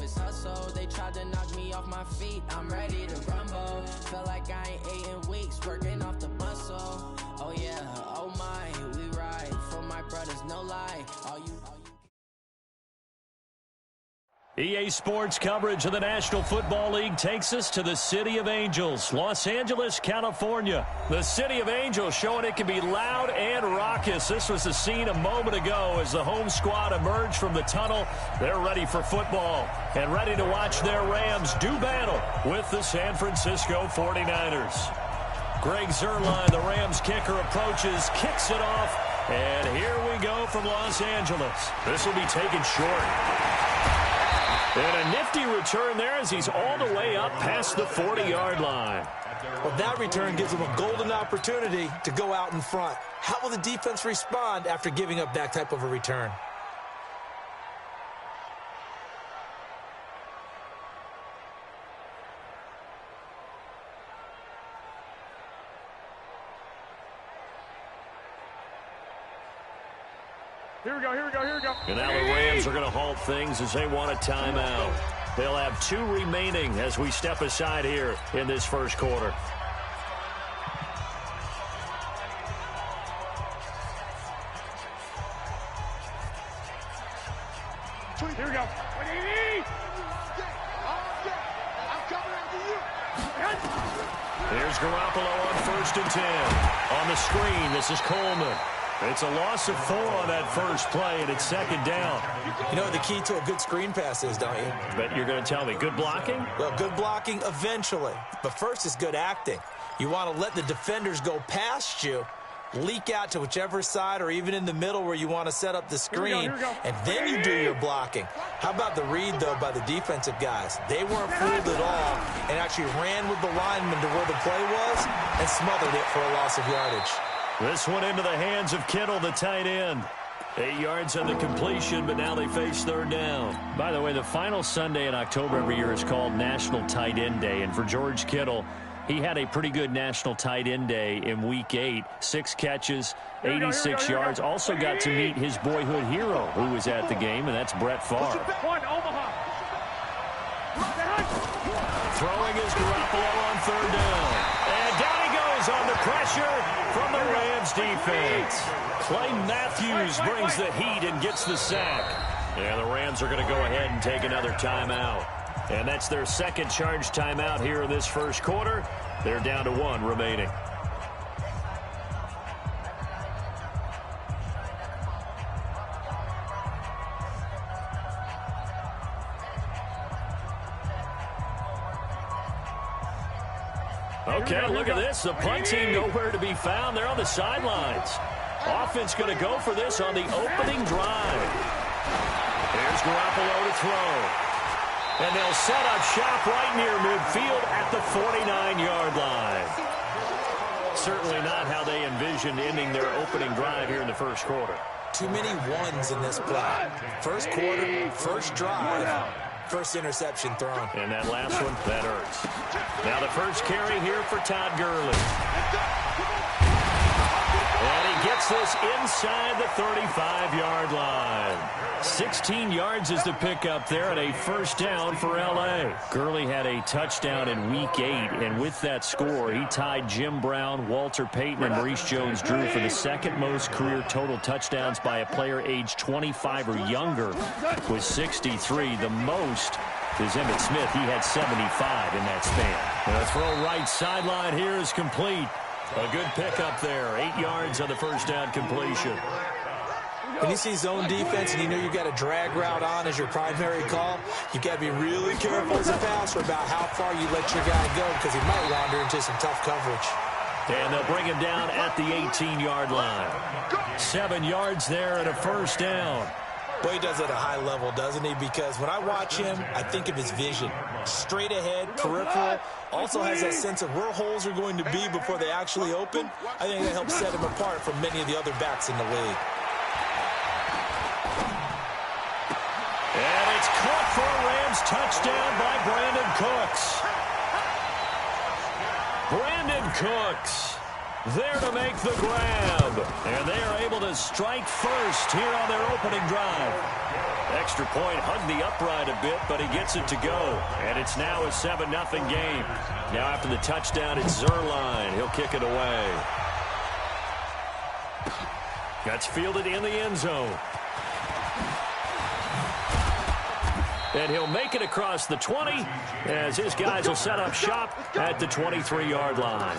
always hustle. They tried to knock me off my feet. I'm ready to rumble. Felt like I ain't ate in weeks, working off the muscle. Oh yeah, oh my, we ride for my brothers, no lie. All you EA Sports coverage of the National Football League takes us to the City of Angels, Los Angeles, California. The City of Angels showing it can be loud and raucous. This was the scene a moment ago as the home squad emerged from the tunnel. They're ready for football and ready to watch their Rams do battle with the San Francisco 49ers. Greg Zuerlein, the Rams kicker, approaches, kicks it off, and here we go from Los Angeles. This will be taken short. And a nifty return there as he's all the way up past the 40-yard line. Well, that return gives him a golden opportunity to go out in front. How will the defense respond after giving up that type of a return? Here we go. And now the Rams are going to halt things as they want a timeout. They'll have 2 remaining as we step aside here in this first quarter. Here we go. Here's Garoppolo on 1st and 10. On the screen, this is Coleman. It's a loss of 4 on that first play, and it's 2nd down. You know what the key to a good screen pass is, don't you? But you're going to tell me, good blocking? Well, good blocking eventually. But first is good acting. You want to let the defenders go past you, leak out to whichever side or even in the middle where you want to set up the screen, and then you do your blocking. How about the read, though, by the defensive guys? They weren't fooled at all and actually ran with the lineman to where the play was and smothered it for a loss of yardage. This one into the hands of Kittle, the tight end. 8 yards on the completion, but now they face 3rd down. By the way, the final Sunday in October every year is called National Tight End Day. And for George Kittle, he had a pretty good National Tight End Day in Week 8. 6 catches, 86 yards. Also got to meet his boyhood hero who was at the game, and that's Brett Favre. Throwing is Garoppolo on 3rd down. And down he goes on the pressure from the Rams defense. Clay Matthews brings the heat and gets the sack. And the Rams are going to go ahead and take another timeout. And that's their 2nd charge timeout here in this first quarter. They're down to 1 remaining. Okay, look at this. The punt team nowhere to be found. They're on the sidelines. Offense going to go for this on the opening drive. Here's Garoppolo to throw. And they'll set up shop right near midfield at the 49-yard line. Certainly not how they envisioned ending their opening drive here in the first quarter. Too many ones in this play. First quarter, first drive. First interception thrown. And that last one, that hurts. Now the first carry here for Todd Gurley. And he gets this inside the 35-yard line. 16 yards is the pickup there and a first down for L.A. Gurley had a touchdown in Week 8, and with that score, he tied Jim Brown, Walter Payton, and Maurice Jones-Drew for the 2nd most career total touchdowns by a player aged 25 or younger with 63. The most is Emmitt Smith. He had 75 in that span. And the throw right sideline here is complete. A good pickup there. 8 yards on the first down completion. When you see zone defense and you know you've got a drag route on as your primary call, you've got to be really careful as a passer about how far you let your guy go because he might wander into some tough coverage. And they'll bring him down at the 18-yard line. 7 yards there and a first down. Boy, he does it at a high level, doesn't he? Because when I watch him, I think of his vision. Straight ahead, peripheral, also has that sense of where holes are going to be before they actually open. I think that helps set him apart from many of the other backs in the league. And it's caught for a Rams touchdown by Brandon Cooks. Brandon Cooks, there to make the grab. And they are able to strike first here on their opening drive. Extra point hugged the upright a bit, but he gets it to go. And it's now a 7-0 game. Now after the touchdown, it's Zerline. He'll kick it away. That's fielded in the end zone. And he'll make it across the 20 as his guys will set up shop at the 23-yard line.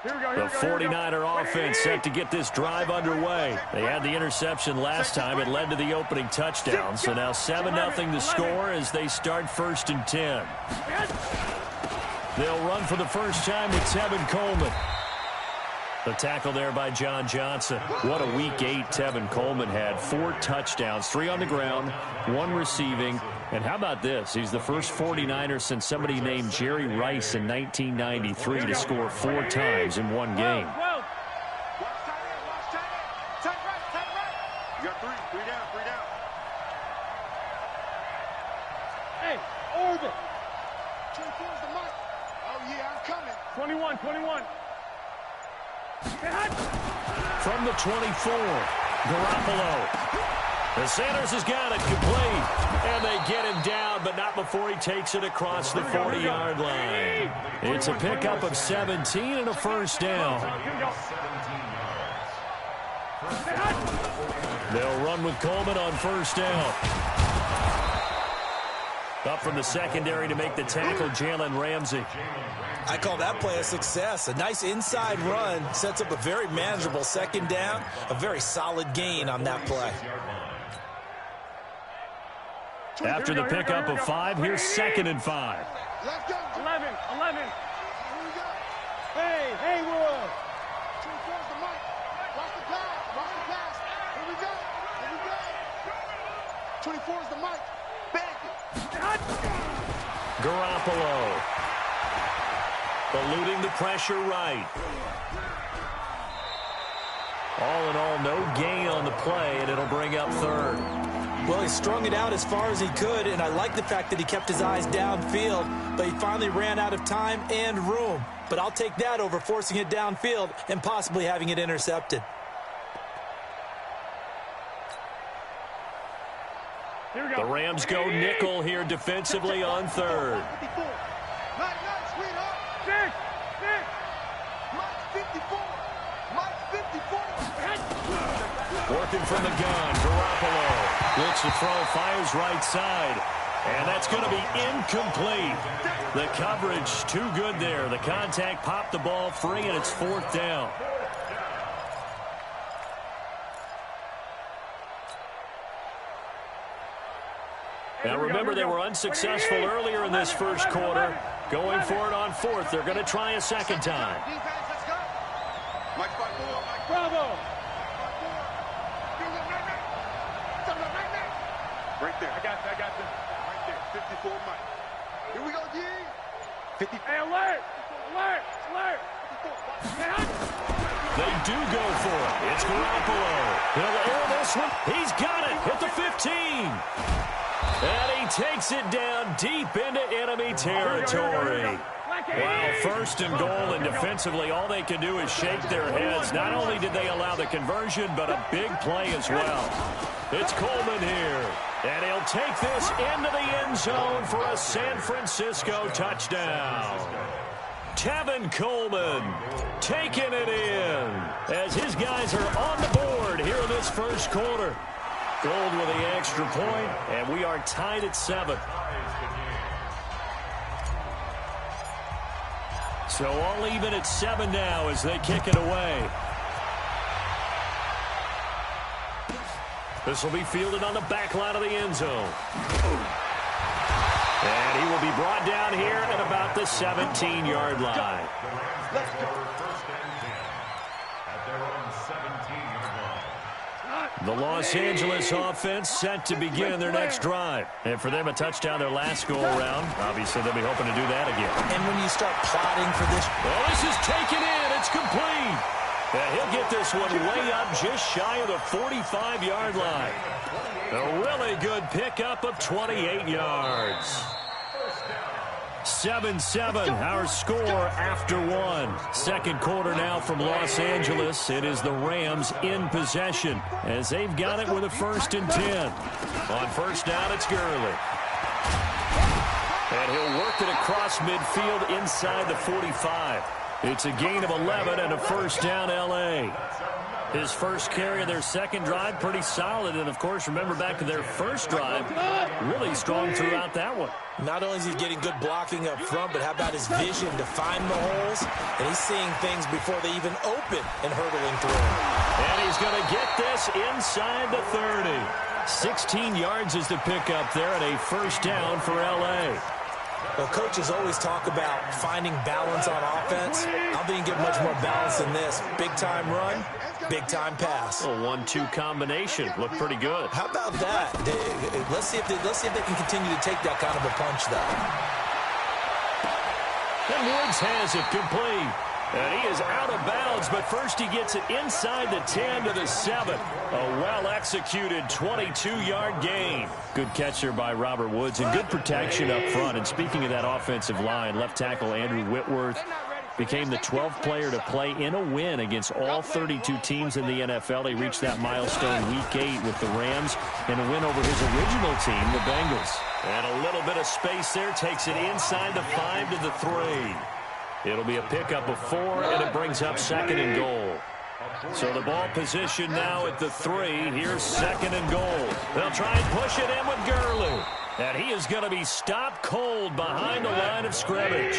The 49er offense set to get this drive underway. They had the interception last time. It led to the opening touchdown. So now 7-0 the score as they start 1st and 10. They'll run for the first time with Tevin Coleman. The tackle there by John Johnson. What a Week 8 Tevin Coleman had. 4 touchdowns, 3 on the ground, 1 receiving. And how about this? He's the first 49er since somebody named Jerry Rice in 1993 to score 4 times in one game. You got 3 down. Hey, over. 24's the mark. Oh, yeah, I'm coming. 21. From the 24, Garoppolo. The Sanders has got it complete, and they get him down, but not before he takes it across the 40-yard line. It's a pickup of 17 and a first down. They'll run with Coleman on first down. Up from the secondary to make the tackle, Jalen Ramsey. I call that play a success. A nice inside run sets up a very manageable second down. A very solid gain on that play. After the pickup of 5, here's 2nd and 5. 11. Hey, Will. 24's the mark. Watch the pass. Here we go. 24's the mark. Back it. Garoppolo. Eluding the pressure right. All in all, no gain on the play, and it'll bring up 3rd. Well, he strung it out as far as he could, and I like the fact that he kept his eyes downfield, but he finally ran out of time and room. But I'll take that over forcing it downfield and possibly having it intercepted. The Rams go nickel here defensively on 3rd. Working from the gun, Garoppolo looks to throw, fires right side, and that's going to be incomplete. The coverage too good there. The contact popped the ball free, and it's 4th down. Now remember, they were unsuccessful earlier in this first quarter. Going for it on 4th. They're going to try a second time. Bravo. Right there. I got them. Right there. 54 Mike. Here we go, G. 50. Hey, alert. They do go for it. It's Garoppolo. He'll air this one. He's got it at the 15. And he takes it down deep into enemy territory. Wow, 1st and goal, and defensively all they can do is shake their heads. Not only did they allow the conversion, but a big play as well. It's Coleman here, and he'll take this into the end zone for a San Francisco touchdown. Tevin Coleman taking it in as his guys are on the board here in this first quarter. Gold with the extra point, and we are tied at 7. So all even at 7 now as they kick it away. This will be fielded on the back line of the end zone. And he will be brought down here at about the 17-yard line. The Los Angeles offense set to begin their next drive. And for them, a touchdown their last go-around. Obviously, they'll be hoping to do that again. And when you start plotting for this... Well, this is taken in. It's complete. And he'll get this one way up just shy of the 45-yard line. A really good pickup of 28 yards. 7-7, our score after one. Second quarter now from Los Angeles. It is the Rams in possession as they've got it with a 1st and 10. On first down, it's Gurley. And he'll work it across midfield inside the 45. It's a gain of 11 and a 1st down, L.A. His first carry of their second drive, pretty solid. And, of course, remember back to their first drive, really strong throughout that one. Not only is he getting good blocking up front, but how about his vision to find the holes? And he's seeing things before they even open and hurdling through. And he's going to get this inside the 30. 16 yards is the pickup there and a 1st down for L.A. Well, coaches always talk about finding balance on offense. I don't think you get much more balance than this. Big-time run, big-time pass. A 1-2 combination. Looked pretty good. How about that? Let's see if they can continue to take that kind of a punch, though. And Woods has it complete. And he is out of bounds, but first he gets it inside the 10 to the 7. A well-executed 22-yard gain. Good catch there by Robert Woods, and good protection up front. And speaking of that offensive line, left tackle Andrew Whitworth became the 12th player to play in a win against all 32 teams in the NFL. He reached that milestone Week 8 with the Rams and a win over his original team, the Bengals. And a little bit of space there, takes it inside the 5 to the 3. It'll be a pickup of 4, and it brings up 2nd and goal. So the ball position now at the 3. Here's 2nd and goal. They'll try and push it in with Gurley. And he is going to be stopped cold behind the line of scrimmage.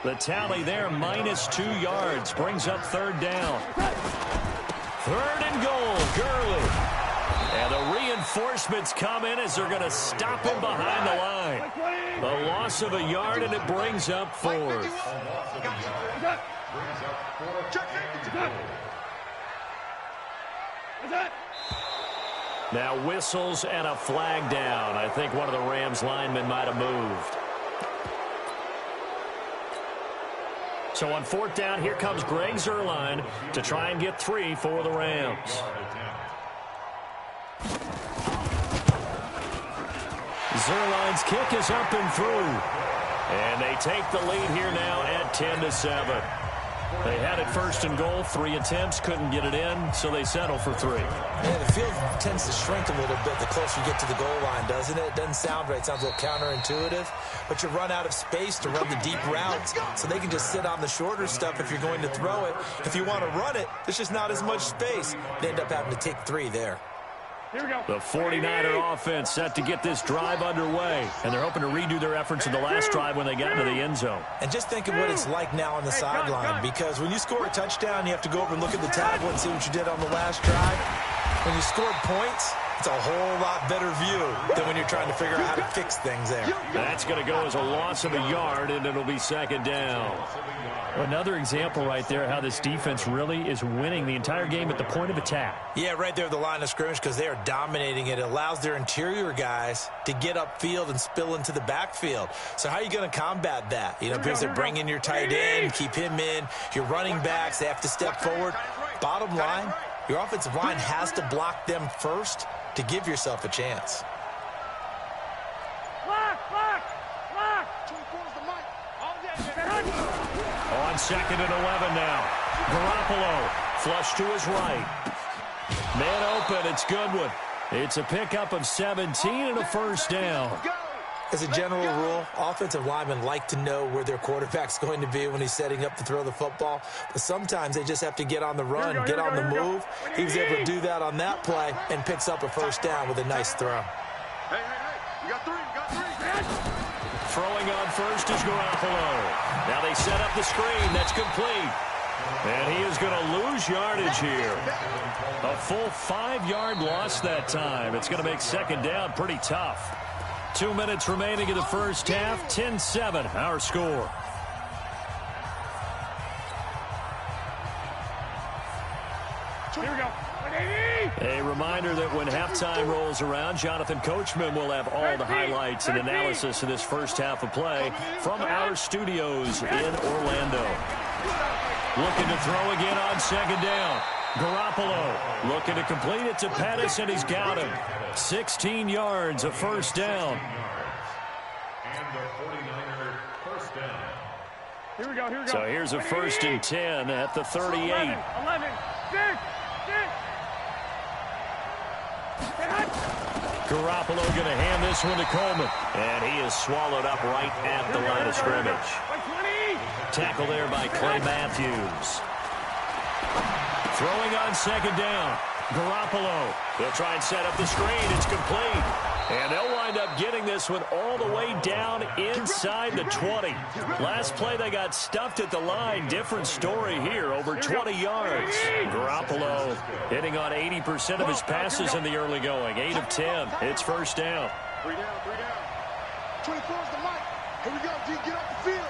The tally there, -2 yards, brings up 3rd down. 3rd and goal, Gurley. And the reinforcements come in as they're going to stop him behind the line. A loss of a yard, and it brings up 4th. Now whistles and a flag down. I think one of the Rams linemen might have moved. So on 4th down, here comes Greg Zuerlein to try and get 3 for the Rams. Zuerlein's kick is up and through. And they take the lead here now at 10-7. They had it 1st and goal, 3 attempts, couldn't get it in, so they settle for 3. Yeah, the field tends to shrink a little bit the closer you get to the goal line, doesn't it? It doesn't sound right. It sounds a little counterintuitive. But you run out of space to run the deep routes, so they can just sit on the shorter stuff if you're going to throw it. If you want to run it, there's just not as much space. They end up having to take 3 there. The 49er offense set to get this drive underway, and they're hoping to redo their efforts in the last drive when they got into the end zone. And just think of what it's like now on the sideline, because when you score a touchdown, you have to go over and look at the tablet and see what you did on the last drive. When you scored points, it's a whole lot better view than when you're trying to figure out how to fix things there. That's going to go as a loss of a yard, and it'll be 2nd down. Another example right there how this defense really is winning the entire game at the point of attack. Yeah, right there at the line of scrimmage, because they are dominating it. It allows their interior guys to get upfield and spill into the backfield. So how are you going to combat that? You know, because they're bringing your tight end, keep him in. Your running backs, they have to step forward. Bottom line, your offensive line has to block them first to give yourself a chance. On 2nd and 11 now. Garoppolo, flush to his right. Man open, it's Goodwin. It's a pickup of 17 and a 1st down. As a general rule, offensive linemen like to know where their quarterback's going to be when he's setting up to throw the football. But sometimes they just have to get on the run, get on the move. He was able to do that on that play and picks up a 1st down with a nice throw. Hey, you got 3, Throwing on first is Garoppolo. Now they set up the screen. That's complete. And he is going to lose yardage here. A full 5-yard loss that time. It's going to make 2nd down pretty tough. 2 minutes remaining in the first half. 10-7, our score. Here we go. A reminder that when halftime rolls around, Jonathan Coachman will have all the highlights and analysis of this first half of play from our studios in Orlando. Looking to throw again on second down. Garoppolo looking to complete it to Pettis, and he's got him. 16 yards, a first down. Here we go, here we go. So here's a 1st and 10 at the 38. 11, 6. Garoppolo going to hand this one to Coleman. And he is swallowed up right at the line of scrimmage. Tackle there by Clay Matthews. Throwing on second down. Garoppolo. They'll try and set up the screen. It's complete. And they'll wind up getting this one all the way down inside the 20. Last play, they got stuffed at the line. Different story here, over 20 yards. Garoppolo hitting on 80% of his passes in the early going. 8 of 10. It's first down. 3 down. 24 is the mic. Here we go, G. Get off the field.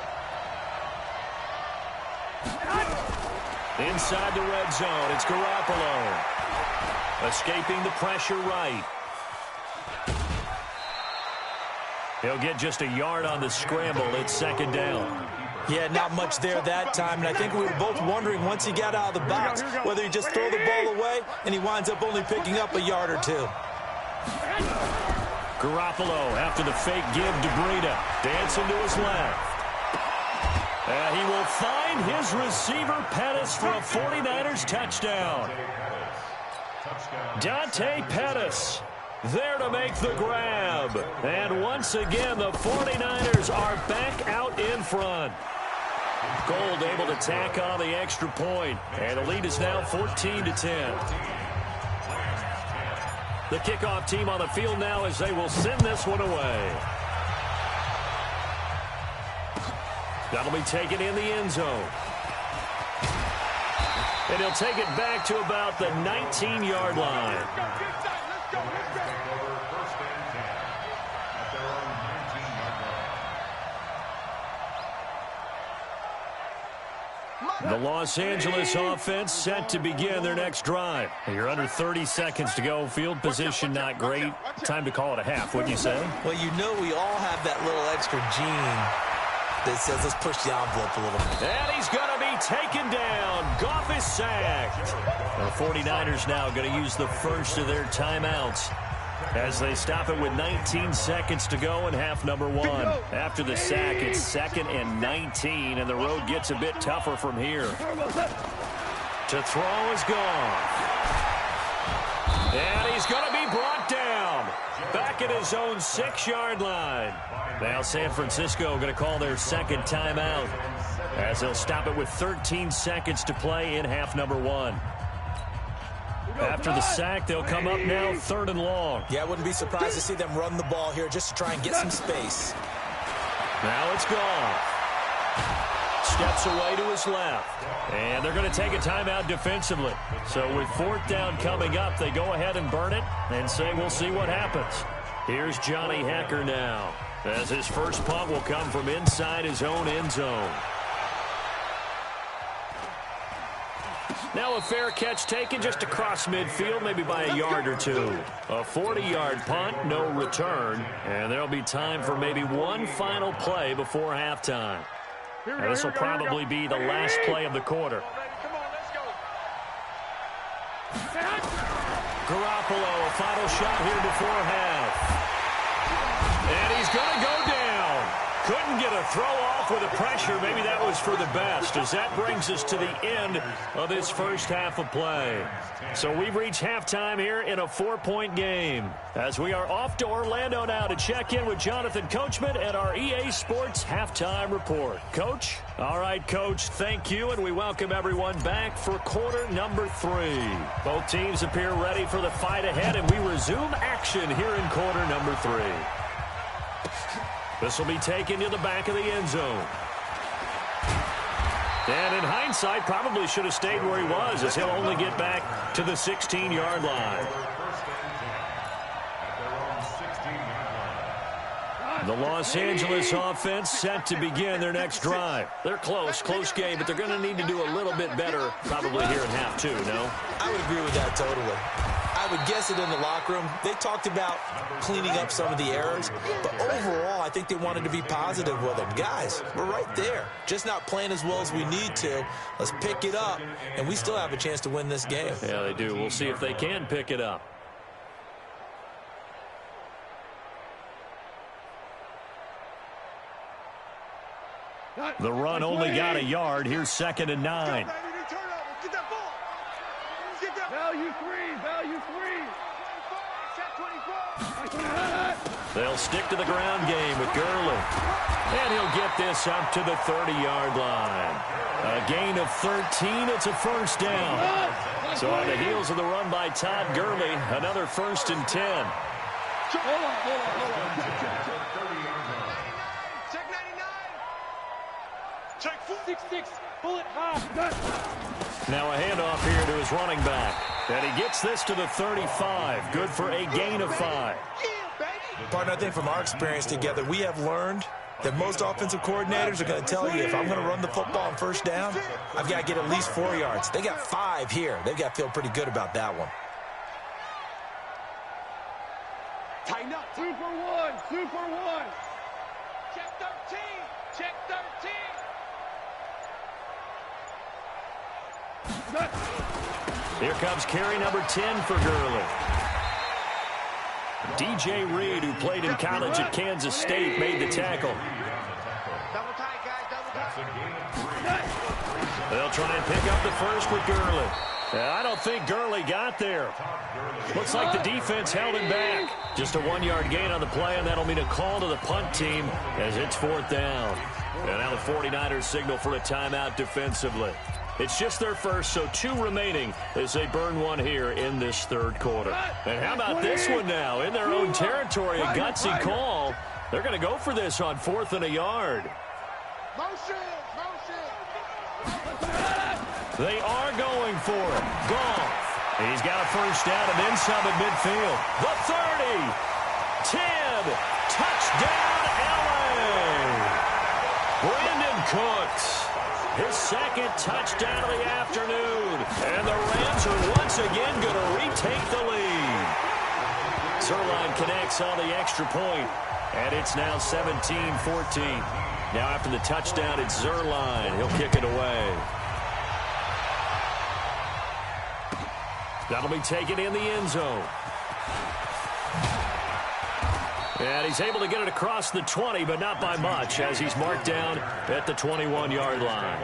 Inside the red zone, it's Garoppolo. Escaping the pressure right. He'll get just a yard on the scramble. It's second down. Yeah, not much there that time, and I think we were both wondering once he got out of the box whether he just throw the ball away, and he winds up only picking up a yard or two. Garoppolo after the fake give to Breida. Dancing to his left. And he will find his receiver Pettis for a 49ers touchdown. Dante Pettis there to make the grab. And once again, the 49ers are back out in front. Gold able to tack on the extra point. And the lead is now 14-10. The kickoff team on the field now as they will send this one away. That'll be taken in the end zone. And he'll take it back to about the 19-yard line. The Los Angeles offense set to begin their next drive. You're under 30 seconds to go. Field position not great. Time to call it a half, wouldn't you say? Well, you know we all have that little extra gene that says let's push the envelope a little. And he's going to be taken down. Goff is sacked. The 49ers now going to use the first of their timeouts as they stop it with 19 seconds to go in half number 1. After the sack, it's 2nd and 19, and the road gets a bit tougher from here. To throw is Goff. And he's going to be brought down. Back at his own 6-yard line. Now San Francisco going to call their second timeout as they'll stop it with 13 seconds to play in half number 1. After the sack, they'll come up now 3rd and long. Yeah, I wouldn't be surprised to see them run the ball here just to try and get some space. Now it's Goff. Steps away to his left. And they're going to take a timeout defensively. So with 4th down coming up, they go ahead and burn it and say we'll see what happens. Here's Johnny Hekker now, as his first punt will come from inside his own end zone. Now a fair catch taken just across midfield, maybe by a yard or two. A 40-yard punt, no return, and there'll be time for maybe one final play before halftime. Now, this will probably be the last play of the quarter. Garoppolo, a final shot here before half. And he's going to go down. Couldn't get a throw off with the pressure. Maybe that was for the best, as that brings us to the end of this first half of play. So we've reached halftime here in a 4-point game, as we are off to Orlando now to check in with Jonathan Coachman at our EA Sports Halftime Report. Coach? All right, Coach, thank you, and we welcome everyone back for quarter number 3. Both teams appear ready for the fight ahead, and we resume action here in quarter number 3. This will be taken to the back of the end zone. And in hindsight, probably should have stayed where he was, as he'll only get back to the 16-yard line. The Los Angeles offense set to begin their next drive. They're close game, but they're going to need to do a little bit better probably here in half 2, no? I would agree with that totally. I would guess it in the locker room. They talked about cleaning up some of the errors, but overall, I think they wanted to be positive with them. Guys, we're right there. Just not playing as well as we need to. Let's pick it up, and we still have a chance to win this game. Yeah, they do. We'll see if they can pick it up. The run only got a yard. Here's 2nd and 9. Value three. They'll stick to the ground game with Gurley. And he'll get this up to the 30-yard line. A gain of 13. It's a first down. So on the heels of the run by Todd Gurley, another 1st and 10. Hold on. Check 99. Check 4. 6-6. Bullet high. Now a handoff here to his running back. And he gets this to the 35. Good for a gain of 5. Partner, I think from our experience together, we have learned that most offensive coordinators are going to tell you, if I'm going to run the football on first down, I've got to get at least 4 yards. They got 5 here. They've got to feel pretty good about that one. Tighten up. 2 for 1. Check 13. Check 13. Here comes carry number 10 for Gurley. DJ Reed, who played in college at Kansas State, made the tackle. Double tight, guys. Double tight. They'll try and pick up the first with Gurley. I don't think Gurley got there. Looks like the defense held him back. Just a 1-yard gain on the play, and that'll mean a call to the punt team as it's 4th down. And now the 49ers signal for a timeout defensively. It's just their first, so 2 remaining as they burn one here in this 3rd quarter. And how about this one now? In their own territory, a gutsy call. They're going to go for this on 4th and a yard. Motion. They are going for it. Goff. He's got a first down and then some at midfield. The 30. 10. Touchdown, L.A. Brandon Cooks. His 2nd touchdown of the afternoon. And the Rams are once again going to retake the lead. Zerline connects on the extra point, and it's now 17-14. Now after the touchdown, it's Zerline. He'll kick it away. That'll be taken in the end zone. And he's able to get it across the 20, but not by much, as he's marked down at the 21-yard line.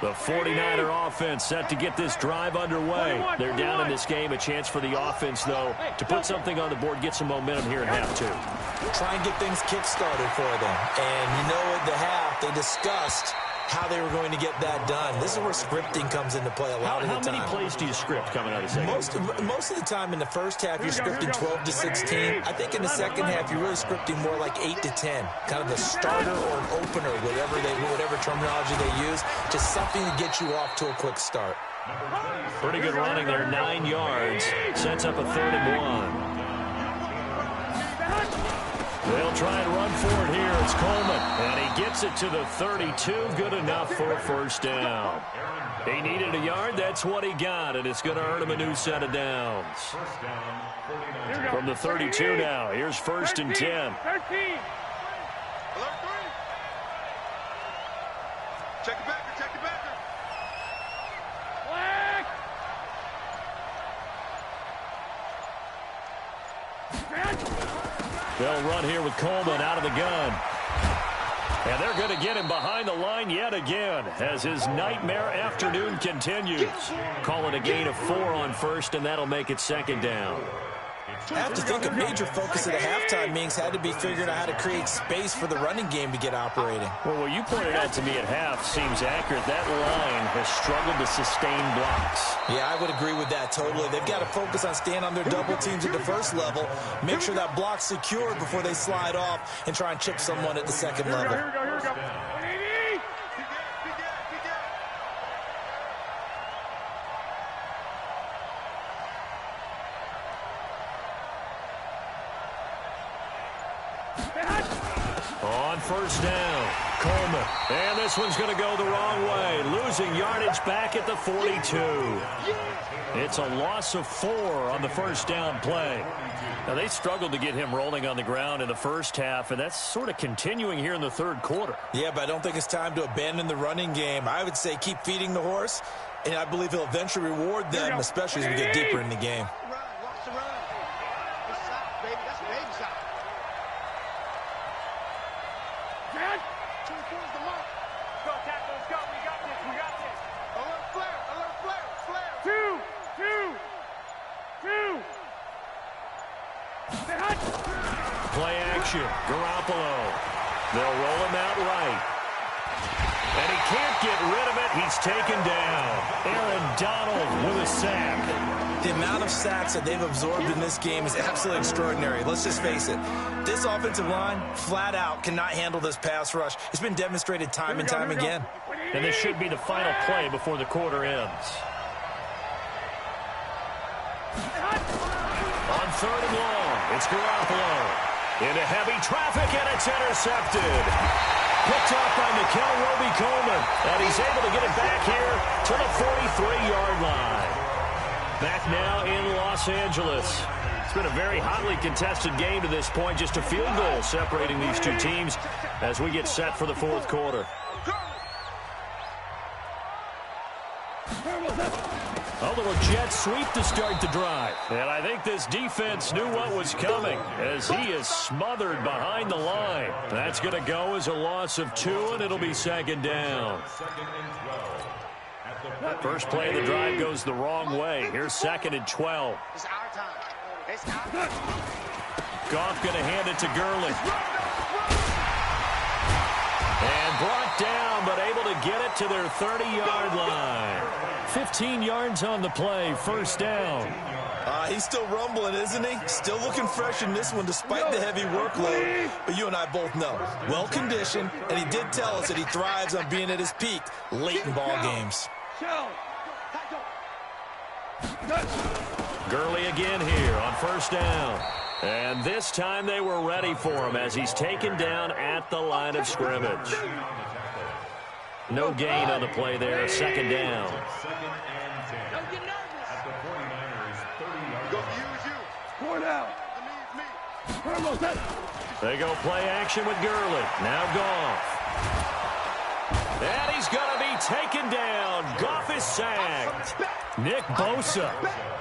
The 49er offense set to get this drive underway. They're down in this game. A chance for the offense, though, to put something on the board, get some momentum here in half 2. Try and get things kick-started for them. And you know, at the half, they discussed how they were going to get that done. This is where scripting comes into play a lot of the time. How many plays do you script coming out of the second? Most of the time in the first half, you're scripting 12 to 16. I think in the second half, you're really scripting more like 8 to 10. Kind of a starter or an opener, whatever terminology they use. Just something to get you off to a quick start. Pretty good running there, 9 yards. Sets up a 3rd and 1. They'll try and run for it here. It's Coleman. And he gets it to the 32. Good enough for a first down. He needed a yard. That's what he got. And it's going to earn him a new set of downs. From the 32 now. Here's 1st and 10. 13. Check it back. Check it back. They'll run here with Coleman out of the gun. And they're going to get him behind the line yet again as his nightmare afternoon continues. Call it a gain of 4 on 1st, and that'll make it 2nd down. I have to think a major focus of the halftime meetings had to be figuring out how to create space for the running game to get operating. Well, what you pointed out to me at half seems accurate. That line has struggled to sustain blocks. Yeah, I would agree with that totally. They've got to focus on staying on their double teams at the first level, make sure that block's secured before they slide off and try and chip someone at the second level. Here we go. On 1st down, Coleman. And this one's going to go the wrong way, losing yardage back at the 42. It's a loss of 4 on the first down play. Now, they struggled to get him rolling on the ground in the first half, and that's sort of continuing here in the third quarter. Yeah, but I don't think it's time to abandon the running game. I would say keep feeding the horse, and I believe he'll eventually reward them, especially as we get deeper in the game. Watch the run. It's shot, baby. That's a baby shot. Dad? 24 is the mark. Go, tackle, let's go. We got this. We got this. Alert flare. Alert flare. Flare. 2. Play action. Garoppolo. They'll roll him out right. And he can't get rid of it. He's taken down. Aaron Donald with a sack. The amount of sacks that they've absorbed in this game is absolutely extraordinary. Let's just face it. This offensive line, flat out, cannot handle this pass rush. It's been demonstrated time and time again. And this should be the final play before the quarter ends. On 3rd and long, it's Garoppolo. Into heavy traffic, and it's intercepted. Picked up by Nickel Roby-Coleman, and he's able to get it back here to the 43-yard line. Back now in Los Angeles. It's been a very hotly contested game to this point. Just a field goal separating these two teams as we get set for the fourth quarter. A little jet sweep to start the drive. And I think this defense knew what was coming as he is smothered behind the line. That's going to go as a loss of 2, and it'll be 2nd down. First play of the drive goes the wrong way. Here's 2nd and 12. It's our time. It's our time. Goff going to hand it to Gurley. And brought down, but able to get it to their 30-yard line. 15 yards on the play, first down. He's still rumbling, isn't he? Still looking fresh in this one despite the heavy workload. But you and I both know, well-conditioned, and he did tell us that he thrives on being at his peak late in ball games. Gurley again here on first down. And this time they were ready for him as he's taken down at the line of scrimmage. No gain on the play there, 2nd down. Don't get nervous. At the 49ers, 30-yard line. Use you. Score now. They go play action with Gurley. Now Goff. And he's going to be taken down. Goff is sacked. Nick Bosa.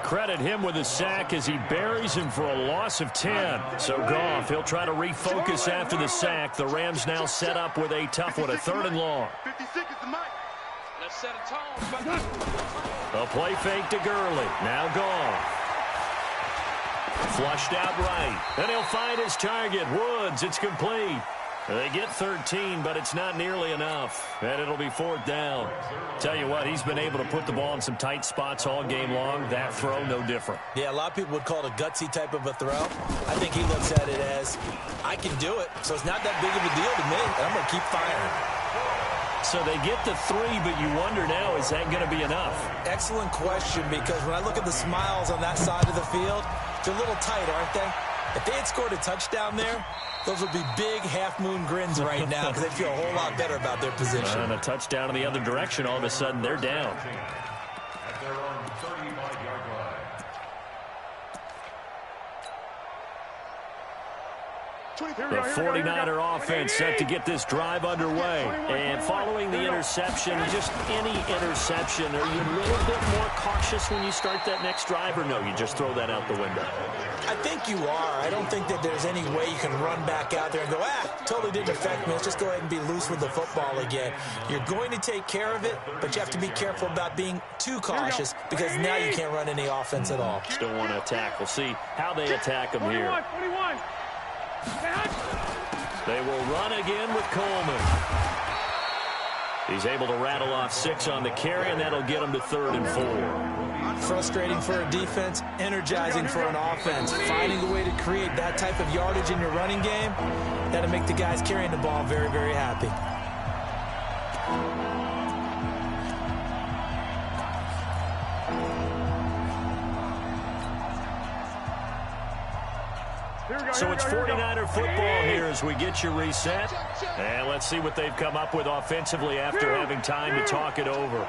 Credit him with a sack as he buries him for a loss of 10. So Goff, he'll try to refocus after the sack. The Rams now set up with a tough one, a 3rd and long. 56 is the mic. Let's set a tone. A play fake to Gurley. Now Goff. Flushed out right. And he'll find his target. Woods, it's complete. They get 13, but it's not nearly enough. And it'll be 4th down. Tell you what, he's been able to put the ball in some tight spots all game long. That throw, no different. Yeah, a lot of people would call it a gutsy type of a throw. I think he looks at it as, I can do it, so it's not that big of a deal to me, and I'm going to keep firing. So they get the 3, but you wonder now, is that going to be enough? Excellent question, because when I look at the smiles on that side of the field, they're a little tight, aren't they? If they had scored a touchdown there, those would be big half-moon grins right now because they feel a whole lot better about their position. And a touchdown in the other direction, all of a sudden they're down. At their own 35-yard line. The 49er offense set to get this drive underway. And following the interception, just any interception, are you a little bit more cautious when you start that next drive, or no, you just throw that out the window? I think you are. I don't think that there's any way you can run back out there and go, totally didn't affect me. Let's just go ahead and be loose with the football again. You're going to take care of it, but you have to be careful about being too cautious because now you can't run any offense at all. Still want to attack. We'll see how they attack them here. 21. They will run again with Coleman. He's able to rattle off 6 on the carry, and that'll get him to 3rd and 4. Frustrating for a defense, energizing for an offense. Finding a way to create that type of yardage in your running game, that'll make the guys carrying the ball very, very happy. So it's 49er football here as we get you reset. And let's see what they've come up with offensively after having time to talk it over.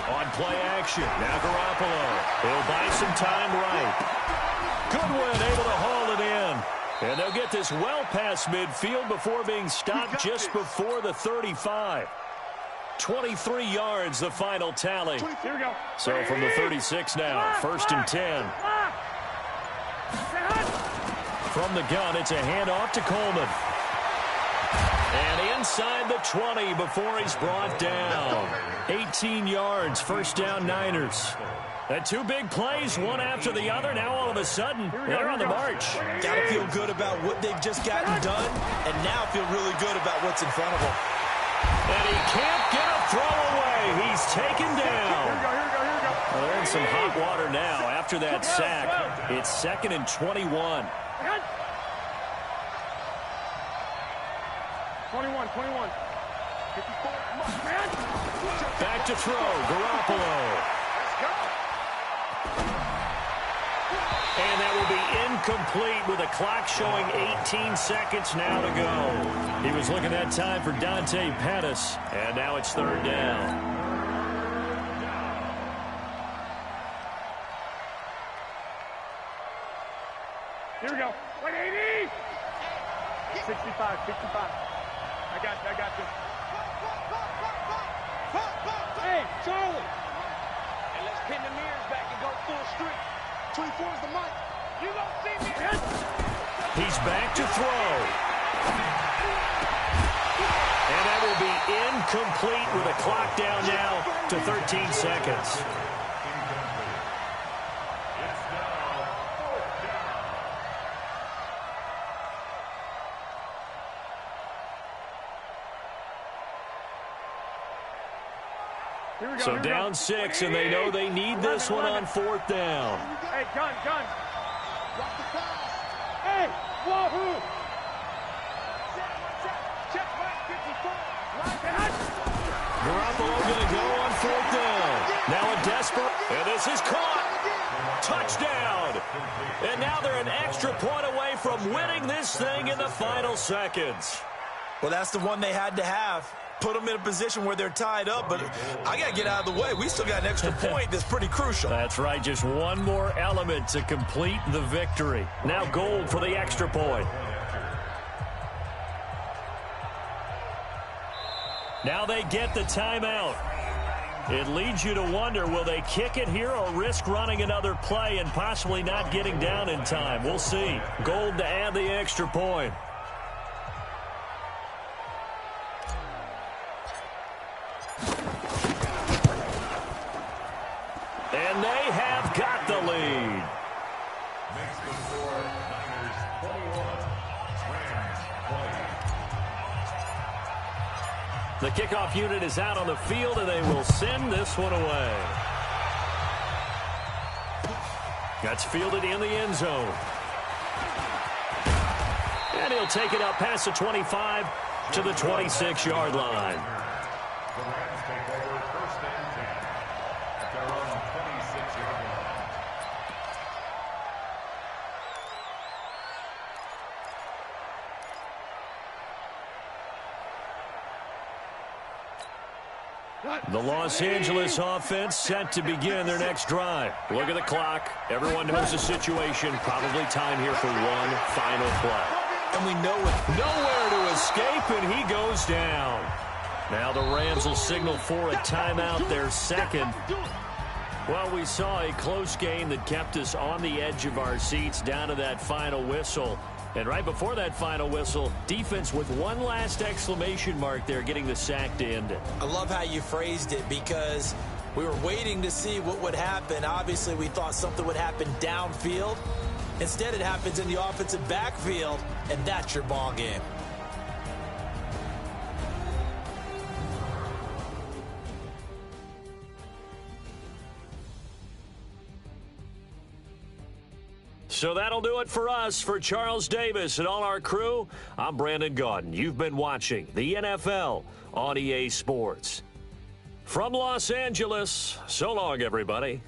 On play action, now Garoppolo. He'll buy some time right. Goodwin able to haul it in. And they'll get this well past midfield before being stopped just before the 35. 23 yards, the final tally. So from the 36 now, 1st and 10. From the gun, it's a handoff to Coleman. And inside the 20 before he's brought down. 18 yards, 1st down Niners. And 2 big plays, one after the other. Now all of a sudden, they're on the march. Got to feel good about what they've just gotten done, and now feel really good about what's in front of them. And he can't get a throw away. He's taken down. Well, they're in some hot water now after that sack. It's 2nd and 21. 21. 54. Back to throw, Garoppolo. And that will be incomplete with a clock showing 18 seconds now to go. He was looking that time for Dante Pettis, and now it's 3rd down. Here we go. 180. 65. I got you. Hey, Charlie. And let's pin the mirrors back and go full street. 24 is the mic. You don't see me. He's back to throw. And that will be incomplete with a clock down now to 13 seconds. So down 6, and they know they need this one on 4th down. Hey, gun. Hey, wahoo! Check back 54. Garoppolo going to go on 4th down. Now a desperate, and this is caught. Touchdown. And now they're an extra point away from winning this thing in the final seconds. Well, that's the one they had to have. Put them in a position where they're tied up, but I got to get out of the way. We still got an extra point that's pretty crucial. That's right, just one more element to complete the victory. Now Gold for the extra point. Now they get the timeout. It leads you to wonder, will they kick it here or risk running another play and possibly not getting down in time? We'll see. Gold to add the extra point. And they have got the lead. The kickoff unit is out on the field, and they will send this one away. That's fielded in the end zone. And he'll take it up past the 25 to the 26-yard line. The Los Angeles offense set to begin their next drive. Look at the clock. Everyone knows the situation. Probably time here for one final play. And we know it. Nowhere to escape, and he goes down. Now the Rams will signal for a timeout, their second. Well, we saw a close game that kept us on the edge of our seats down to that final whistle. And right before that final whistle, defense with one last exclamation mark there, getting the sack to end it. I love how you phrased it, because we were waiting to see what would happen. Obviously, we thought something would happen downfield. Instead, it happens in the offensive backfield, and that's your ball game. So that'll do it for us. For Charles Davis and all our crew, I'm Brandon Gaudin. You've been watching the NFL on EA Sports. From Los Angeles, so long, everybody.